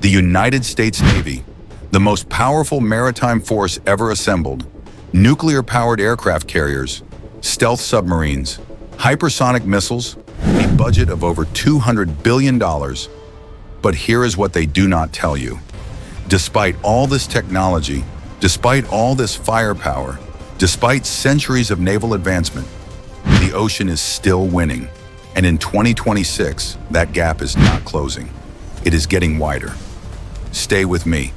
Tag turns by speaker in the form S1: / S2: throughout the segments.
S1: The United States Navy, the most powerful maritime force ever assembled, nuclear-powered aircraft carriers, stealth submarines, hypersonic missiles, a budget of over $200 billion. But here is what they do not tell you. Despite all this technology, despite all this firepower, despite centuries of naval advancement, the ocean is still winning. And in 2026, that gap is not closing. It is getting wider. Stay with me,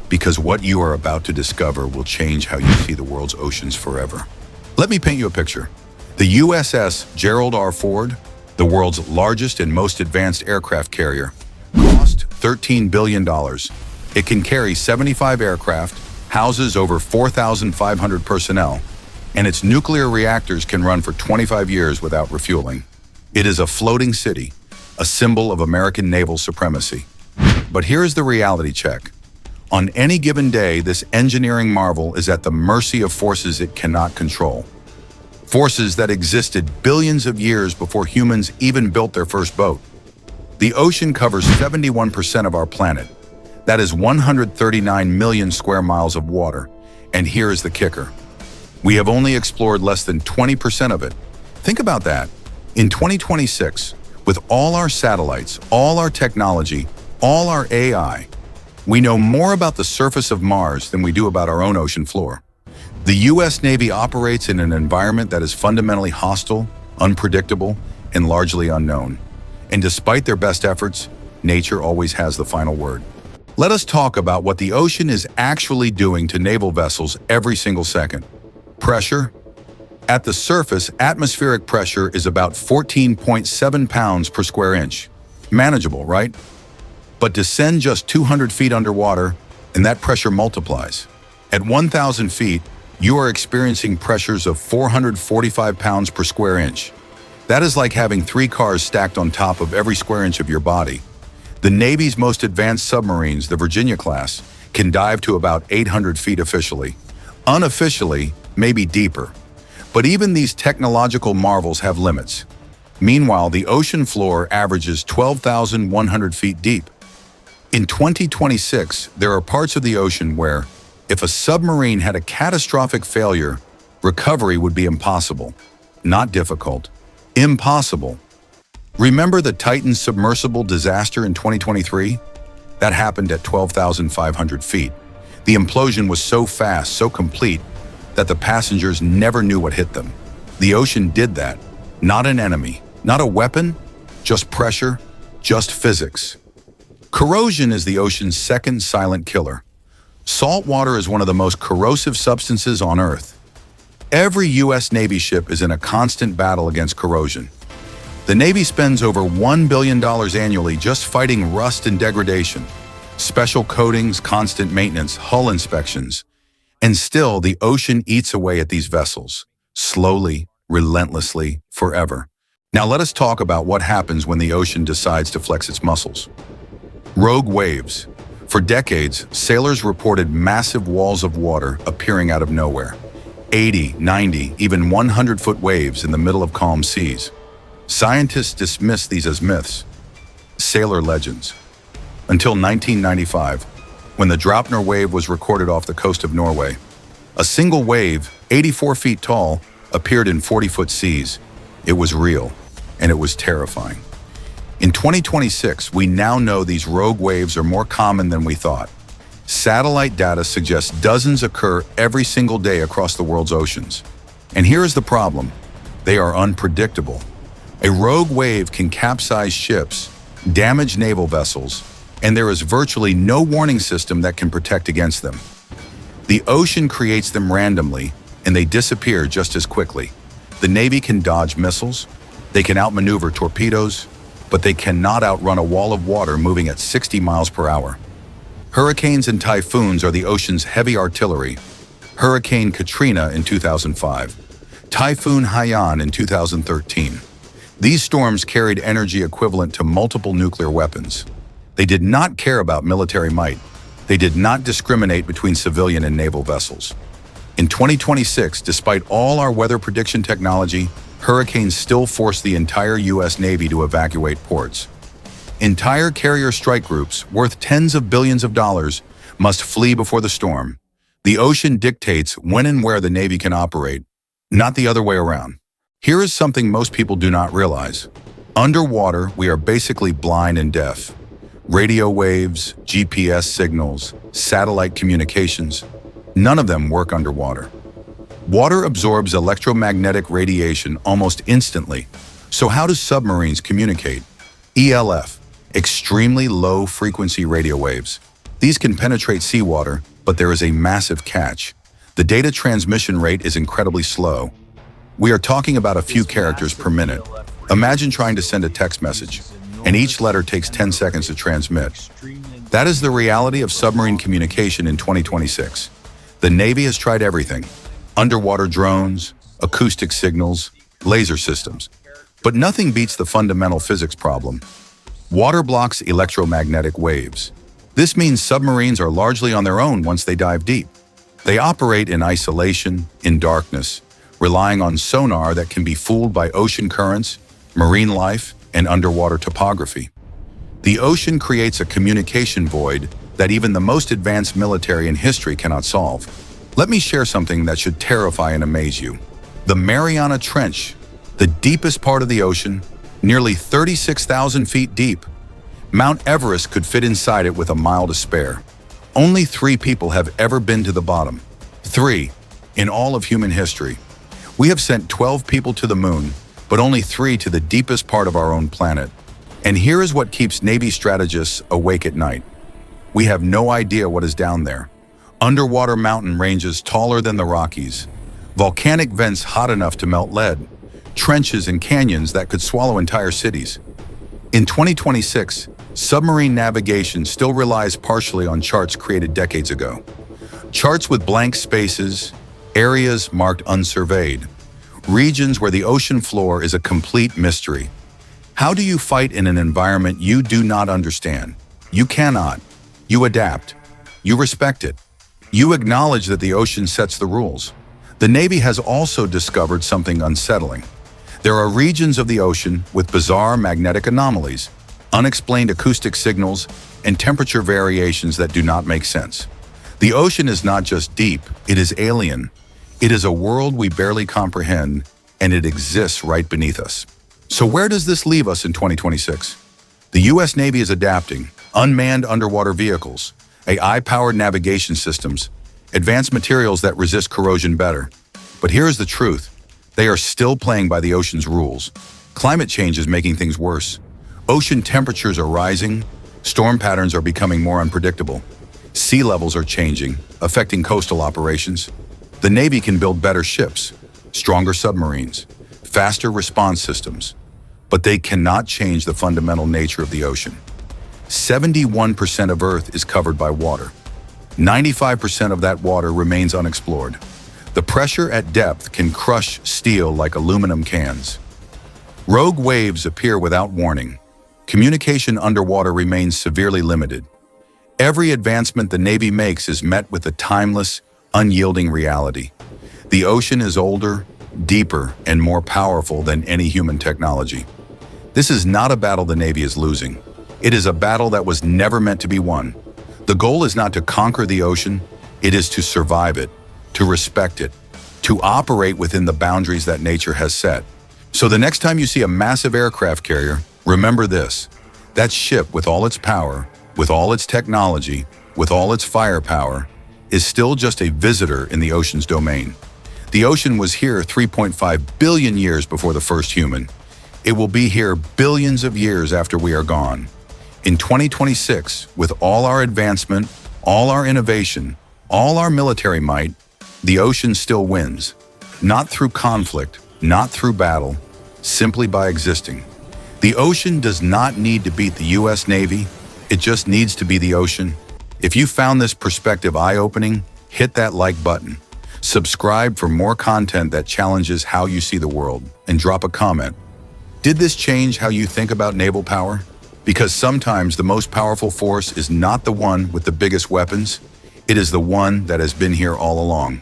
S1: because what you are about to discover will change how you see the world's oceans forever. Let me paint you a picture. The USS Gerald R. Ford, the world's largest and most advanced aircraft carrier, cost $13 billion. It can carry 75 aircraft, houses over 4,500 personnel, and its nuclear reactors can run for 25 years without refueling. It is a floating city, a symbol of American naval supremacy. But here's the reality check. On any given day, this engineering marvel is at the mercy of forces it cannot control. Forces that existed billions of years before humans even built their first boat. The ocean covers 71% of our planet. That is 139 million square miles of water. And here is the kicker. We have only explored less than 20% of it. Think about that. In 2026, with all our satellites, all our technology, all our AI, we know more about the surface of Mars than we do about our own ocean floor. The U.S. Navy operates in an environment that is fundamentally hostile, unpredictable, and largely unknown. And despite their best efforts, nature always has the final word. Let us talk about what the ocean is actually doing to naval vessels every single second. Pressure. At the surface, atmospheric pressure is about 14.7 pounds per square inch. Manageable, right? But descend just 200 feet underwater, and that pressure multiplies. At 1,000 feet, you are experiencing pressures of 445 pounds per square inch. That is like having 3 cars stacked on top of every square inch of your body. The Navy's most advanced submarines, the Virginia class, can dive to about 800 feet officially. Unofficially, maybe deeper. But even these technological marvels have limits. Meanwhile, the ocean floor averages 12,100 feet deep. In 2026, there are parts of the ocean where, if a submarine had a catastrophic failure, recovery would be impossible. Not difficult. Impossible. Remember the Titan submersible disaster in 2023? That happened at 12,500 feet. The implosion was so fast, so complete, that the passengers never knew what hit them. The ocean did that. Not an enemy, not a weapon, just pressure, just physics. Corrosion is the ocean's second silent killer. Salt water is one of the most corrosive substances on Earth. Every U.S. Navy ship is in a constant battle against corrosion. The Navy spends over $1 billion annually just fighting rust and degradation. Special coatings, constant maintenance, hull inspections. And still, the ocean eats away at these vessels. Slowly, relentlessly, forever. Now let us talk about what happens when the ocean decides to flex its muscles. Rogue waves. For decades, sailors reported massive walls of water appearing out of nowhere. 80, 90, even 100-foot waves in the middle of calm seas. Scientists dismissed these as myths, sailor legends. Until 1995, when the Draupner wave was recorded off the coast of Norway. A single wave, 84 feet tall, appeared in 40-foot seas. It was real, and it was terrifying. In 2026, we now know these rogue waves are more common than we thought. Satellite data suggests dozens occur every single day across the world's oceans. And here is the problem. They are unpredictable. A rogue wave can capsize ships, damage naval vessels, and there is virtually no warning system that can protect against them. The ocean creates them randomly, and they disappear just as quickly. The Navy can dodge missiles, they can outmaneuver torpedoes, but they cannot outrun a wall of water moving at 60 miles per hour. Hurricanes and typhoons are the ocean's heavy artillery. Hurricane Katrina in 2005, Typhoon Haiyan in 2013. These storms carried energy equivalent to multiple nuclear weapons. They did not care about military might. They did not discriminate between civilian and naval vessels. In 2026, despite all our weather prediction technology, hurricanes still force the entire U.S. Navy to evacuate ports. Entire carrier strike groups, worth tens of billions of dollars, must flee before the storm. The ocean dictates when and where the Navy can operate, not the other way around. Here is something most people do not realize. Underwater, we are basically blind and deaf. Radio waves, GPS signals, satellite communications, none of them work underwater. Water absorbs electromagnetic radiation almost instantly. So how do submarines communicate? ELF, extremely low-frequency radio waves. These can penetrate seawater, but there is a massive catch. The data transmission rate is incredibly slow. We are talking about a few characters per minute. Imagine trying to send a text message, and each letter takes 10 seconds to transmit. That is the reality of submarine communication in 2026. The Navy has tried everything: underwater drones, acoustic signals, laser systems. But nothing beats the fundamental physics problem. Water blocks electromagnetic waves. This means submarines are largely on their own once they dive deep. They operate in isolation, in darkness, relying on sonar that can be fooled by ocean currents, marine life, and underwater topography. The ocean creates a communication void that even the most advanced military in history cannot solve. Let me share something that should terrify and amaze you. The Mariana Trench, the deepest part of the ocean, nearly 36,000 feet deep. Mount Everest could fit inside it with a mile to spare. Only 3 people have ever been to the bottom. 3 in all of human history. We have sent 12 people to the moon, but only 3 to the deepest part of our own planet. And here is what keeps Navy strategists awake at night. We have no idea what is down there. Underwater mountain ranges taller than the Rockies. Volcanic vents hot enough to melt lead. Trenches and canyons that could swallow entire cities. In 2026, submarine navigation still relies partially on charts created decades ago. Charts with blank spaces, areas marked unsurveyed, regions where the ocean floor is a complete mystery. How do you fight in an environment you do not understand? You cannot. You adapt. You respect it. You acknowledge that the ocean sets the rules. The Navy has also discovered something unsettling. There are regions of the ocean with bizarre magnetic anomalies, unexplained acoustic signals, and temperature variations that do not make sense. The ocean is not just deep, it is alien. It is a world we barely comprehend, and it exists right beneath us. So where does this leave us in 2026? The U.S. Navy is adapting: unmanned underwater vehicles, AI-powered navigation systems, advanced materials that resist corrosion better. But here's the truth. They are still playing by the ocean's rules. Climate change is making things worse. Ocean temperatures are rising, storm patterns are becoming more unpredictable. Sea levels are changing, affecting coastal operations. The Navy can build better ships, stronger submarines, faster response systems, but they cannot change the fundamental nature of the ocean. 71% of Earth is covered by water. 95% of that water remains unexplored. The pressure at depth can crush steel like aluminum cans. Rogue waves appear without warning. Communication underwater remains severely limited. Every advancement the Navy makes is met with a timeless, unyielding reality. The ocean is older, deeper, and more powerful than any human technology. This is not a battle the Navy is losing. It is a battle that was never meant to be won. The goal is not to conquer the ocean, it is to survive it, to respect it, to operate within the boundaries that nature has set. So the next time you see a massive aircraft carrier, remember this: that ship, with all its power, with all its technology, with all its firepower, is still just a visitor in the ocean's domain. The ocean was here 3.5 billion years before the first human. It will be here billions of years after we are gone. In 2026, with all our advancement, all our innovation, all our military might, the ocean still wins. Not through conflict, not through battle, simply by existing. The ocean does not need to beat the U.S. Navy, it just needs to be the ocean. If you found this perspective eye-opening, hit that like button. Subscribe for more content that challenges how you see the world, and drop a comment. Did this change how you think about naval power? Because sometimes the most powerful force is not the one with the biggest weapons, it is the one that has been here all along.